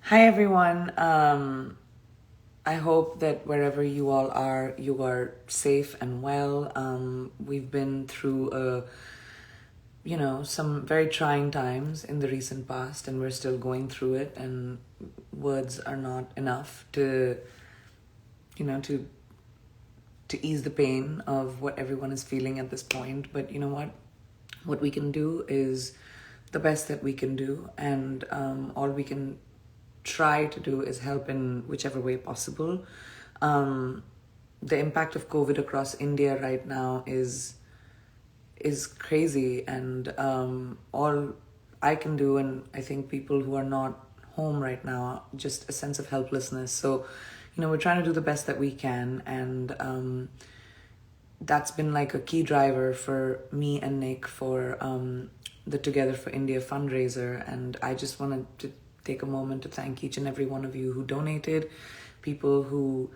Hi everyone. I hope that wherever you all are, you are safe and well. We've been through some very trying times in the recent past, and we're still going through it. And words are not enough to, you know, to ease the pain of what everyone is feeling at this point. But you know what? What we can do is the best that we can do, and all we can try to do is help in whichever way possible. The impact of COVID across India right now is crazy, and all I can do, and I think people who are not home right now, just a sense of helplessness. So, we're trying to do the best that we can, and that's been like a key driver for me and Nick for the Together for India fundraiser. And I just wanted to take a moment to thank each and every one of you who donated, people who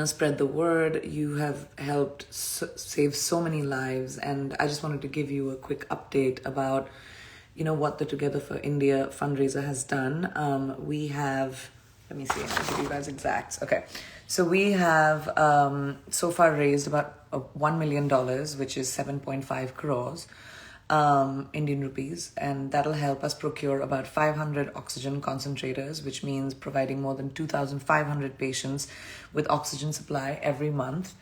spread the word. You have helped save so many lives, and I just wanted to give you a quick update about what the Together for India fundraiser has done. We have, let me see, I'll give you guys exacts. Okay, so we have so far raised about $1 million, which is 7.5 crores Indian rupees, and that'll help us procure about 500 oxygen concentrators, which means providing more than 2,500 patients with oxygen supply every month.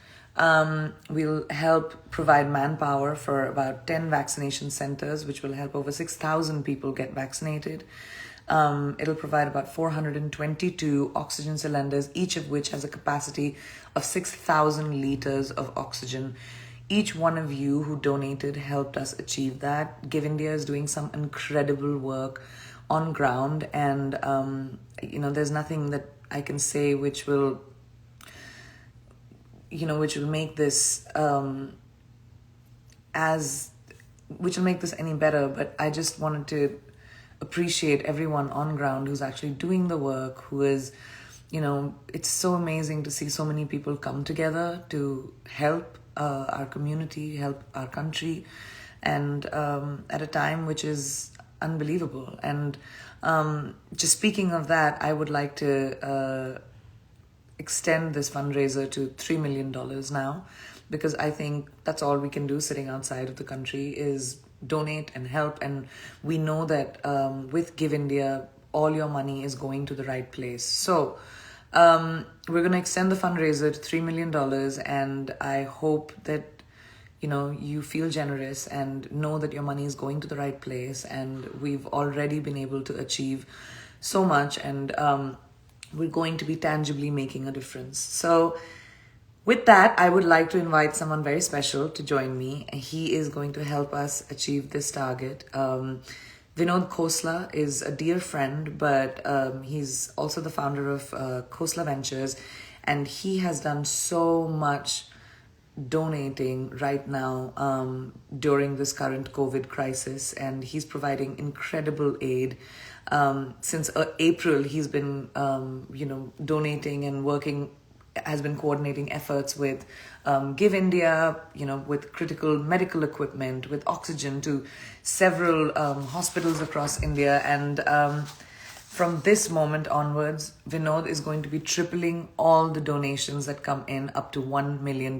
We'll help provide manpower for about 10 vaccination centers, which will help over 6,000 people get vaccinated. It'll provide about 422 oxygen cylinders, each of which has a capacity of 6,000 liters of oxygen. Each one of you who donated helped us achieve that. Give India is doing some incredible work on ground, and there's nothing that I can say which will make this any better. But I just wanted to appreciate everyone on ground who's actually doing the work, who is, it's so amazing to see so many people come together to help our community, help our country, and at a time which is unbelievable. And just speaking of that, I would like to extend this fundraiser to $3 million now, because I think that's all we can do sitting outside of the country is donate and help. And we know that with Give India, all your money is going to the right place. So we're going to extend the fundraiser to $3 million, and I hope that you feel generous and know that your money is going to the right place. And we've already been able to achieve so much, and we're going to be tangibly making a difference. So with that, I would like to invite someone very special to join me. He is going to help us achieve this target. Vinod Khosla is a dear friend, but he's also the founder of Khosla Ventures, and he has done so much donating right now during this current COVID crisis, and he's providing incredible aid. Since April, he's been, donating and working, has been coordinating efforts with Give India, with critical medical equipment, with oxygen to several hospitals across India. And from this moment onwards, Vinod is going to be tripling all the donations that come in up to $1 million.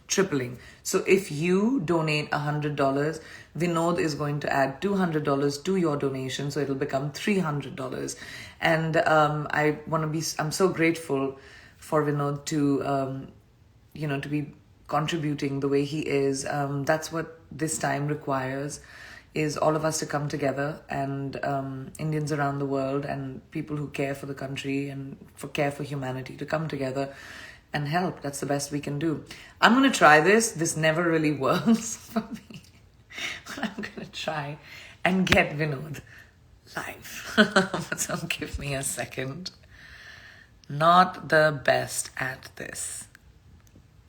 Tripling. So if you donate $100, Vinod is going to add $200 to your donation, so it'll become $300. And I'm so grateful for Vinod to, to be contributing the way he is. That's what this time requires, is all of us to come together, and Indians around the world and people who care for the country and care for humanity to come together and help. That's the best we can do. I'm going to try this. This never really works for me. But I'm going to try and get Vinod live. So give me a second. Not the best at this,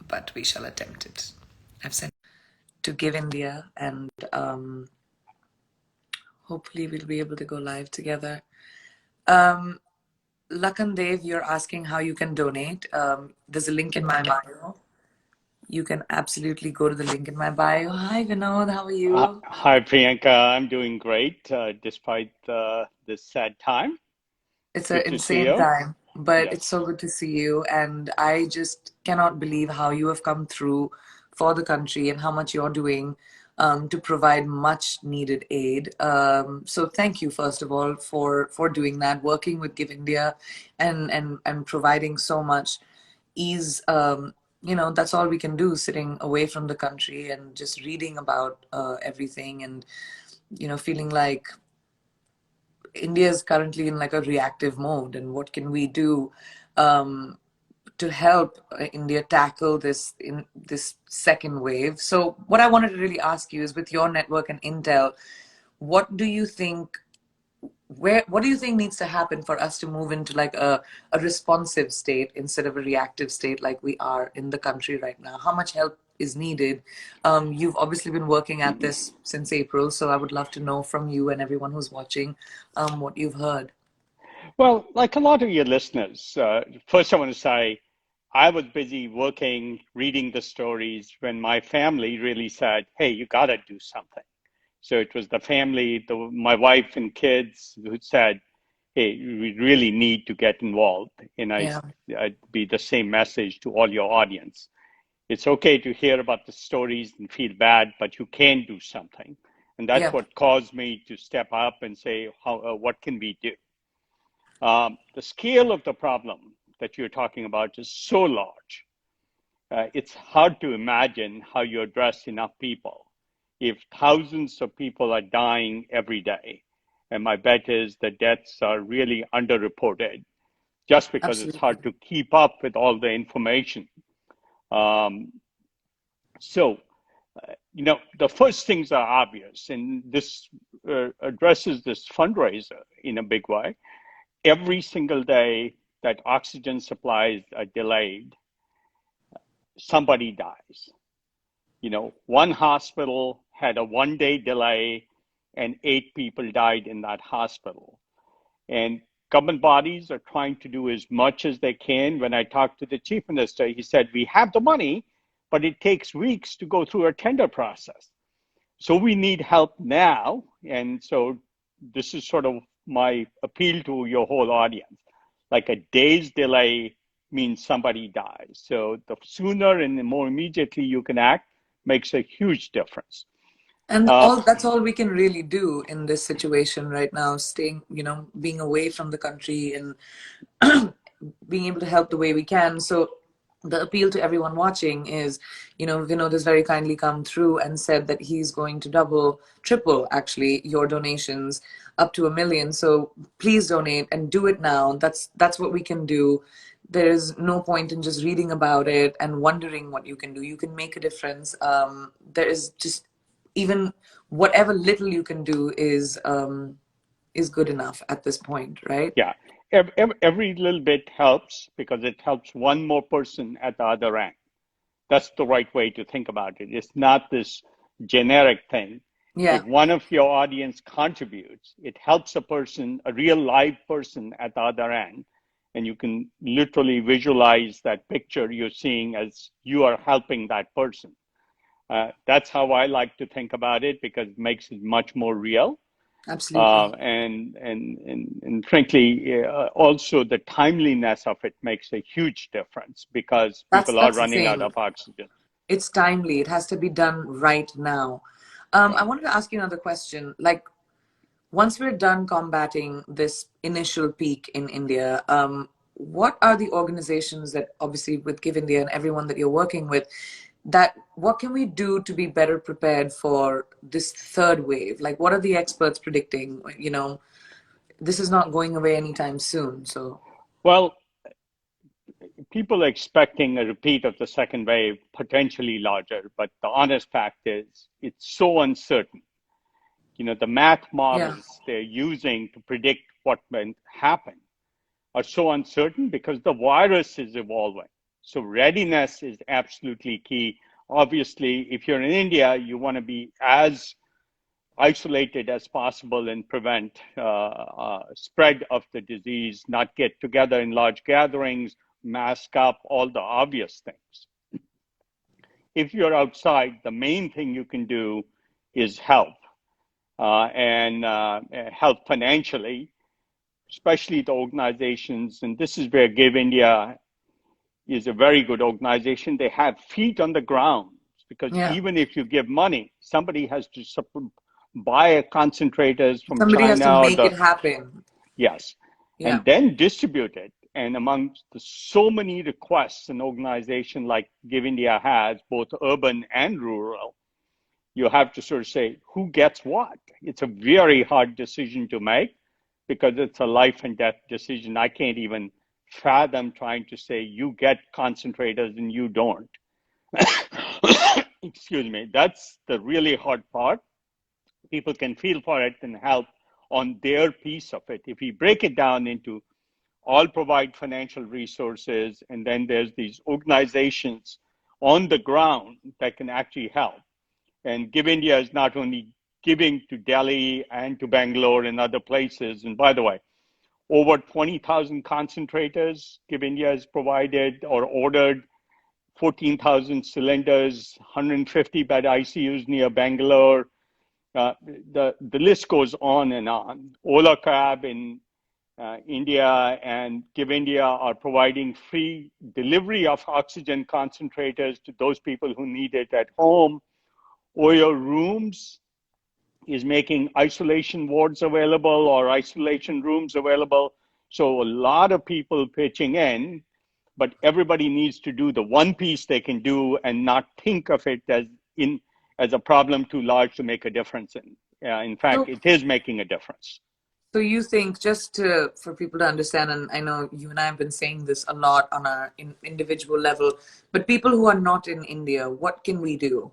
but we shall attempt it. I've sent to Give India, and hopefully we'll be able to go live together. Lakan Dev, you're asking how you can donate. There's a link in my bio. You can absolutely go to the link in my bio. Hi, Vinod. How are you? Hi, Priyanka. I'm doing great despite this sad time. It's an Good to see insane you. time, but it's Yes. so good to see you. And I just cannot believe how you have come through for the country and how much you're doing to provide much needed aid. So thank you, first of all, for doing that, working with Give India and providing so much ease. That's all we can do, sitting away from the country and just reading about everything and feeling like India is currently in like a reactive mode, and what can we do um, to help India tackle this second wave? So, what I wanted to really ask you is, with your network and intel, what do you think? What do you think needs to happen for us to move into like a responsive state instead of a reactive state like we are in the country right now? How much help is needed? You've obviously been working at this since April, so I would love to know from you and everyone who's watching what you've heard. Well, like a lot of your listeners, first I want to say I was busy working, reading the stories when my family really said, "Hey, you got to do something." So it was the family, my wife and kids who said, "Hey, we really need to get involved." And Yeah, I'd be the same message to all your audience. It's okay to hear about the stories and feel bad, but you can do something. And that's yeah, what caused me to step up and say, what can we do? The scale of the problem that you're talking about is so large. It's hard to imagine how you address enough people if thousands of people are dying every day. And my bet is the deaths are really underreported just because it's absolutely. hard to keep up with all the information. Um, so, the first things are obvious, and this addresses this fundraiser in a big way. Every single day that oxygen supplies are delayed, somebody dies. One hospital had a 1 day delay and 8 people died in that hospital. And government bodies are trying to do as much as they can. When I talked to the chief minister, he said, we have the money, but it takes weeks to go through a tender process. So we need help now. And so this is sort of my appeal to your whole audience. Like a day's delay means somebody dies. So the sooner and the more immediately you can act makes a huge difference. And Uh, all that's all we can really do in this situation right now, staying, being away from the country and being able to help the way we can. So the appeal to everyone watching is, Vinod has very kindly come through and said that he's going to double, triple actually your donations up to 1 million. So please donate and do it now. That's what we can do. There's no point in just reading about it and wondering what you can do. You can make a difference. There is just even whatever little you can do is good enough at this point, right? yeah, every little bit helps because it helps one more person at the other end. That's the right way to think about it. It's not this generic thing. If Yeah, one of your audience contributes, it helps a person, a real live person at the other end. And you can literally visualize that picture you're seeing as you are helping that person. That's how I like to think about it because it makes it much more real. absolutely. And frankly, also the timeliness of it makes a huge difference because That's people are that's the running out thing. of oxygen. It's timely. It has to be done right now. I Right. wanted to ask you another question. Like, once we're done combating this initial peak in India, what are the organizations that, obviously, with Give India and everyone that you're working with, that what can we do to be better prepared for this third wave? Like, what are the experts predicting? This is not going away anytime soon. So, Well, people are expecting a repeat of the second wave, potentially larger, but the honest fact is it's so uncertain. The math yeah, models they're using to predict what might happen are so uncertain because the virus is evolving. So readiness is absolutely key. Obviously, if you're in India, you want to be as isolated as possible and prevent spread of the disease, not get together in large gatherings, mask up, all the obvious things. If you're outside, the main thing you can do is help and help financially. especially the organizations, and this is where Give India is a very good organization. They have feet on the ground because Yeah. even if you give money, somebody has to buy concentrators from Somebody has to China or make the, it happen. yes, Yeah. and then distribute it. And among the so many requests an organization like Give India has, both urban and rural, you have to sort of say who gets what. It's a very hard decision to make because it's a life and death decision. I can't even fathom trying to say you get concentrators and you don't. Excuse me. That's the really hard part. People can feel for it and help on their piece of it. If we break it down into all provide financial resources, and then there's these organizations on the ground that can actually help. And Give India is not only giving to Delhi and to Bangalore and other places. And by the way, over 20,000 concentrators Give India has provided or ordered, 14,000 cylinders, 150 bed ICUs near Bangalore. The list goes on and on. Ola Cab in India and Give India are providing free delivery of oxygen concentrators to those people who need it at home. Oyo Rooms is making isolation wards available or isolation rooms available. So a lot of people pitching in, but everybody needs to do the one piece they can do and not think of it as a problem too large to make a difference in. In fact, So, it is making a difference. so you think just for people to understand, and I know you and I have been saying this a lot on our individual level, but people who are not in India, what can we do?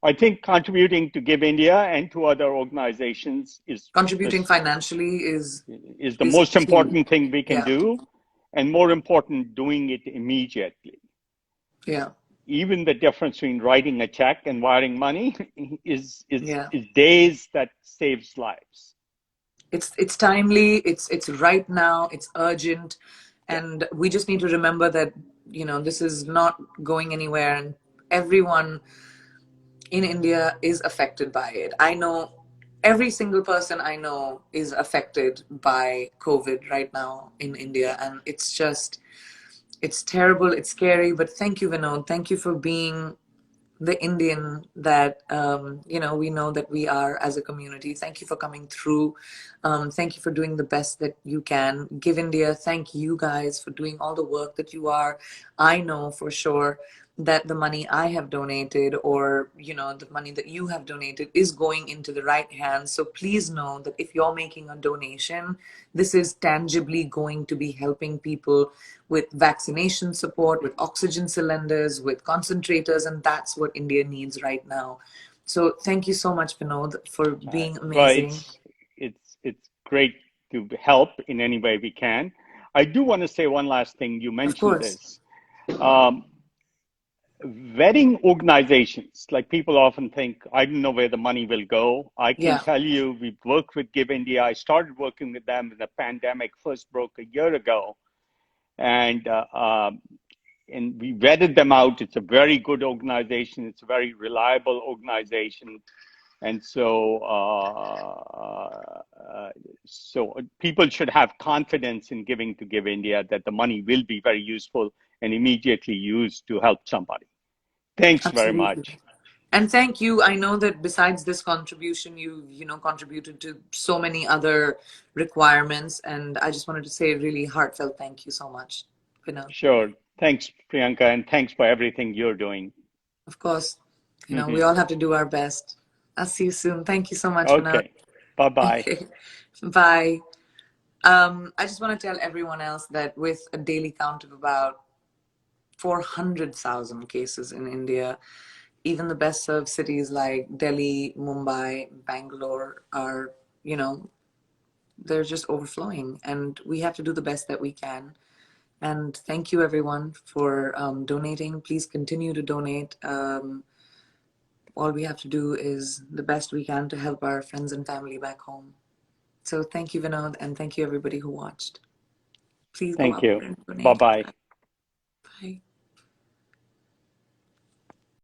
I think contributing to Give India and to other organizations Contributing this financially is the is most key. important thing we can Yeah. do, and more important, doing it immediately. Yeah. Even the difference between writing a check and wiring money Yeah. is days that saves lives. It's timely, it's right now, it's urgent, Yeah, and we just need to remember that, this is not going anywhere, and everyone in India is affected by it. I know every single person I know is affected by COVID right now in India, and it's terrible, it's scary, but thank you, Vinod. Thank you for being the Indian that we know that we are as a community. Thank you for coming through. Thank you for doing the best that you can. Give India. Thank you guys for doing all the work that you are. I know for sure that the money I have donated, or the money that you have donated, is going into the right hands. So please know that if you're making a donation, this is tangibly going to be helping people with vaccination support, with oxygen cylinders, with concentrators, and that's what India needs right now. So thank you so much, Vinod, for being well, amazing. it's great to help in any way we can. I do want to say one last thing. You Of mentioned course. this. Um, Vetting organizations, like people often think, I don't know where the money will go. I can Yeah. tell you, we've worked with Give India. I started working with them when the pandemic first broke a year ago. And and we vetted them out. It's a very good organization. It's a very reliable organization, and so people should have confidence in giving to Give India that the money will be very useful and immediately used to help somebody. Thanks very Absolutely. much. And thank you. I know that besides this contribution, you contributed to so many other requirements. And I just wanted to say a really heartfelt thank you so much, Vinod. Sure. Thanks, Priyanka, and thanks for everything you're doing. Of course, we Hmm. all have to do our best. I'll see you soon. Thank you so much, Vinod. Okay. Bye bye. Okay. Bye. I just want to tell everyone else that with a daily count of about 400,000 cases in India, even the best served cities like Delhi, Mumbai, Bangalore are, you know, they're just overflowing. And we have to do the best that we can. And thank you, everyone, for donating. Please continue to donate. All we have to do is the best we can to help our friends and family back home. So thank you, Vinod, and thank you, everybody who watched. Please go Thank out there you. and Bye donate. bye. Bye.